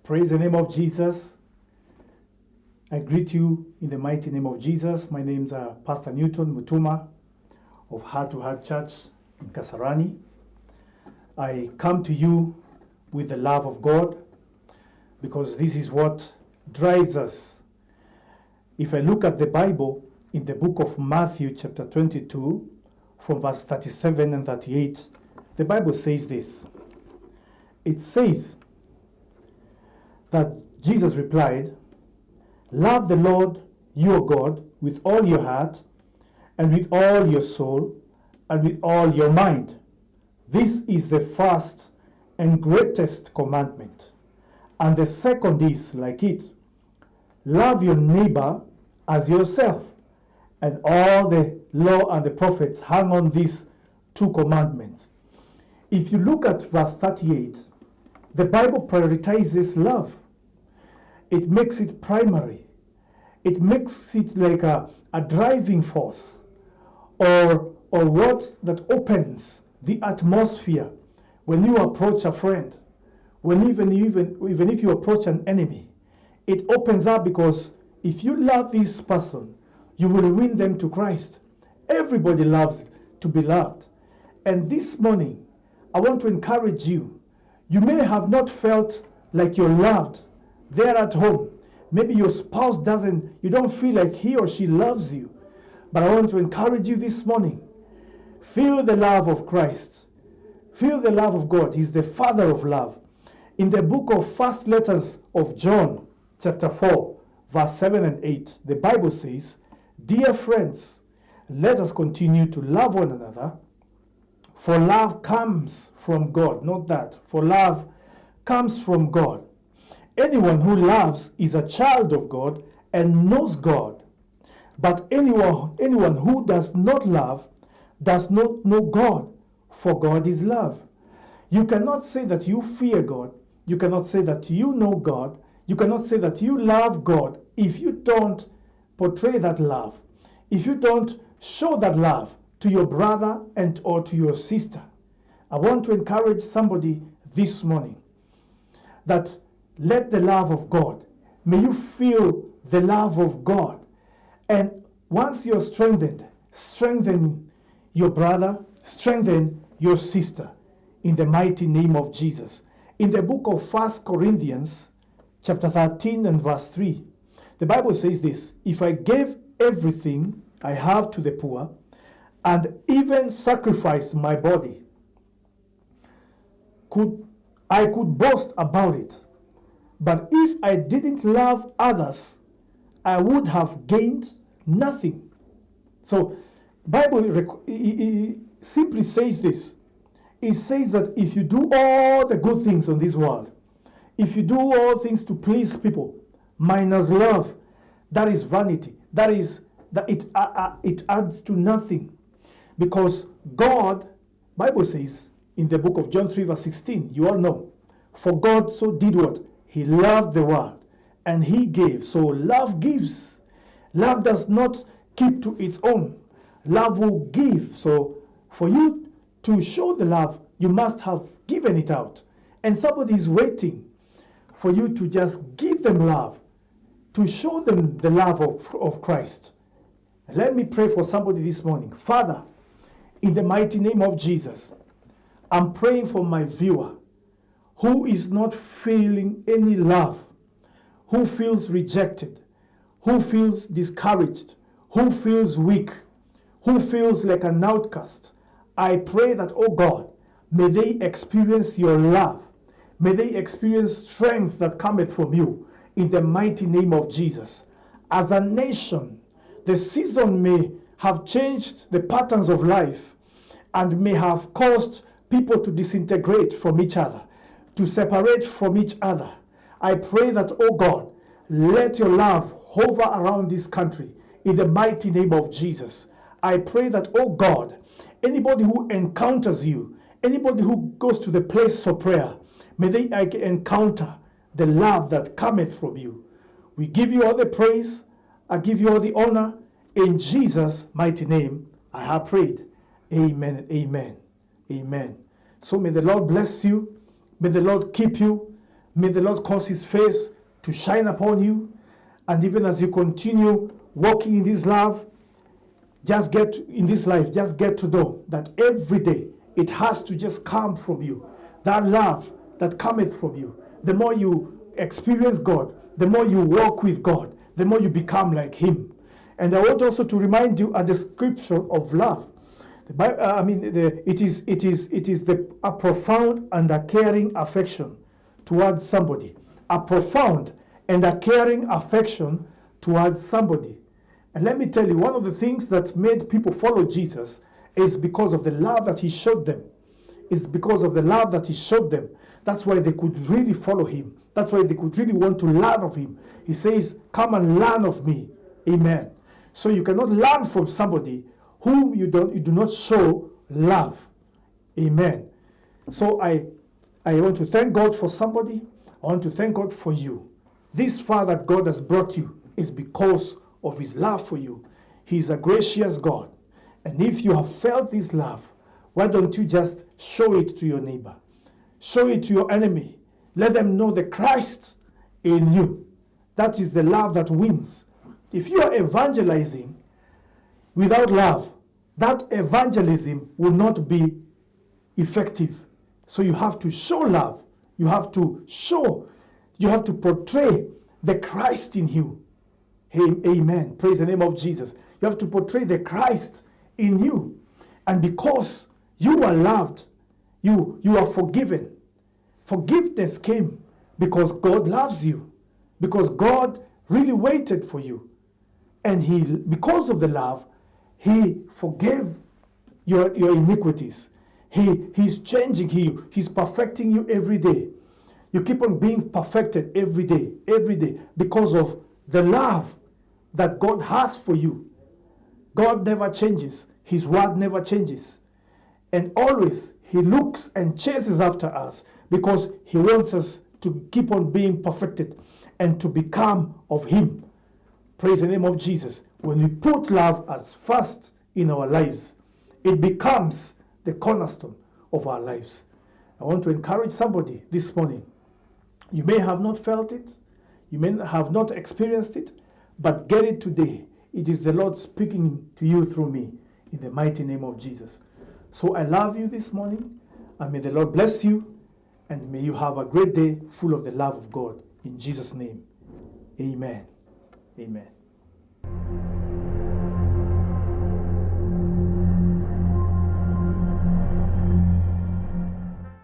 Praise the name of Jesus. I greet you in the mighty name of Jesus. My name's Pastor Newton Mutuma of Heart to Heart Church in Kasarani. I come to you with the love of God because this is what drives us. If I look at the Bible in the book of Matthew chapter 22 from verse 37 and 38, the Bible says this. It says that Jesus replied, "Love the Lord your God with all your heart and with all your soul and with all your mind. This is the first and greatest commandment. And the second is like it. Love your neighbor as yourself. And all the law and the prophets hang on these two commandments." If you look at verse 38, the Bible prioritizes love. It makes it primary. It makes it like a driving force or what that opens the atmosphere when you approach a friend, when even if you approach an enemy. It opens up because if you love this person, you will win them to Christ. Everybody loves to be loved. And this morning, I want to encourage you. You may have not felt like you're loved there at home. Maybe your spouse you don't feel like he or she loves you. But I want to encourage you this morning. Feel the love of Christ. Feel the love of God. He's the Father of love. In the book of First Letters of John, chapter 4, verse 7 and 8, the Bible says, "Dear friends, let us continue to love one another, for love comes from God." Not that. For love comes from God. Anyone who loves is a child of God and knows God. But anyone who does not love does not know God, for God is love. You cannot say that you fear God. You cannot say that you know God. You cannot say that you love God if you don't portray that love, if you don't show that love to your brother or to your sister. I want to encourage somebody this morning that let the love of God, may you feel the love of God. And once you're strengthened, strengthen your brother, strengthen your sister in the mighty name of Jesus. In the book of 1 Corinthians chapter 13 and verse 3, the Bible says this, "If I gave everything I have to the poor and even sacrifice my body, I could boast about it. But if I didn't love others, I would have gained nothing." So Bible simply says this. It says that if you do all the good things on this world, if you do all things to please people, minus love, that is vanity. It adds to nothing. Because God, Bible says in the book of John 3 verse 16, you all know, "For God so did what? He loved the world and he gave." So love gives. Love does not keep to its own. Love will give. So for you to show the love, you must have given it out. And somebody is waiting for you to just give them love, to show them the love of Christ. Let me pray for somebody this morning. Father, in the mighty name of Jesus, I'm praying for my viewer who is not feeling any love, who feels rejected, who feels discouraged, who feels weak, who feels like an outcast. I pray that, oh God, may they experience your love. May they experience strength that cometh from you in the mighty name of Jesus. As a nation, the season may have changed the patterns of life and may have caused people to disintegrate from each other, to separate from each other. I pray that, oh God, let your love hover around this country in the mighty name of Jesus. I pray that, oh God, anybody who encounters you, anybody who goes to the place of prayer, may they encounter the love that cometh from you. We give you all the praise. I give you all the honor. In Jesus' mighty name, I have prayed. Amen and amen. Amen. So may the Lord bless you. May the Lord keep you. May the Lord cause his face to shine upon you. And even as you continue walking in this love, just get to know that every day it has to just come from you. That love that cometh from you. The more you experience God, the more you walk with God, the more you become like him. And I want also to remind you a description of love. It is a profound and a caring affection towards somebody. A profound and a caring affection towards somebody. And let me tell you, one of the things that made people follow Jesus is because of the love that he showed them. It's because of the love that he showed them. That's why they could really follow him. That's why they could really want to learn of him. He says, come and learn of me. Amen. So you cannot learn from somebody whom you do not show love. Amen. So I want to thank God for somebody. I want to thank God for you. This far that God has brought you is because of his love for you. He is a gracious God. And if you have felt this love, why don't you just show it to your neighbor? Show it to your enemy. Let them know the Christ in you. That is the love that wins. If you are evangelizing without love, that evangelism will not be effective. So you have to show love. You have to portray the Christ in you. Amen. Praise the name of Jesus. You have to portray the Christ in you. And because you are loved, you are forgiven. Forgiveness came because God loves you. Because God really waited for you. And because of the love, he forgave your iniquities. He's changing you. He's perfecting you every day. You keep on being perfected every day, because of the love that God has for you. God never changes. His word never changes. And always he looks and chases after us because he wants us to keep on being perfected and to become of him. Praise the name of Jesus. When we put love as first in our lives, it becomes the cornerstone of our lives. I want to encourage somebody this morning. You may have not felt it. You may have not experienced it, but get it today. It is the Lord speaking to you through me in the mighty name of Jesus. So I love you this morning, and may the Lord bless you, and may you have a great day full of the love of God. In Jesus' name, amen. Amen.